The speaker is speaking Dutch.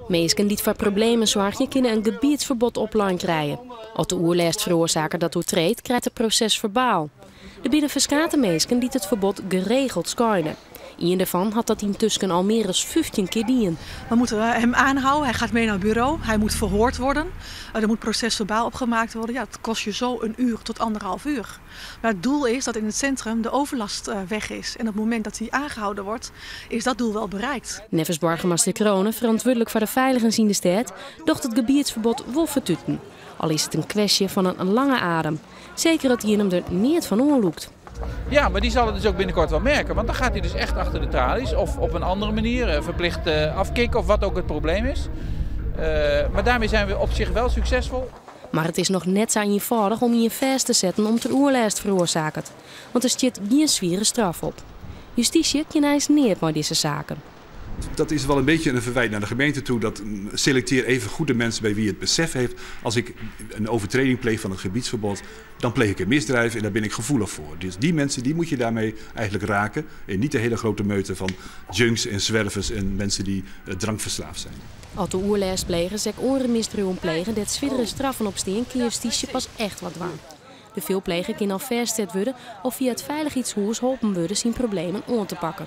Mensen die voor problemen zorgen, kunnen een gebiedsverbod oplang krijgen. Als de oerlijst veroorzaker dat doortreedt, krijgt het proces verbaal. Er binnen verschillende mensen die het verbod geregeld schijnen. Een daarvan had dat intussen al meer dan 15 keer dien. We moeten hem aanhouden, hij gaat mee naar het bureau, hij moet verhoord worden. Er moet procesverbaal opgemaakt worden. Ja, het kost je zo 1 uur tot 1,5 uur. Maar het doel is dat in het centrum de overlast weg is. En op het moment dat hij aangehouden wordt, is dat doel wel bereikt. Nevens burgemeester Kronen, verantwoordelijk voor de veiligheid in de stad, docht het gebiedsverbod wel vertuten. Al is het een kwestie van een lange adem. Zeker dat hij hem er niet van onloekt. Ja, maar die zal het dus ook binnenkort wel merken. Want dan gaat hij dus echt achter de tralies. Of op een andere manier verplicht afkicken of wat ook het probleem is. Maar daarmee zijn we op zich wel succesvol. Maar het is nog net zo eenvoudig om je vast te zetten om ter oerlijst veroorzaken. Want er zit geen zware straf op. Justitie kan eens neer met deze zaken. Dat is wel een beetje een verwijt naar de gemeente toe. Dat selecteer even goede mensen bij wie het besef heeft. Als ik een overtreding pleeg van het gebiedsverbod, dan pleeg ik een misdrijf en daar ben ik gevoelig voor. Dus die mensen die moet je daarmee eigenlijk raken. En niet de hele grote meute van junks en zwervers en mensen die drankverslaafd zijn. Als de oerlijst plegen, zeg misdrijven plegen, dat zwierdere straffen opstaan, kan justitie pas echt wat doen. De veelpleger kan al versteld worden of via het veiligheidshuis helpen worden zijn problemen aan te pakken.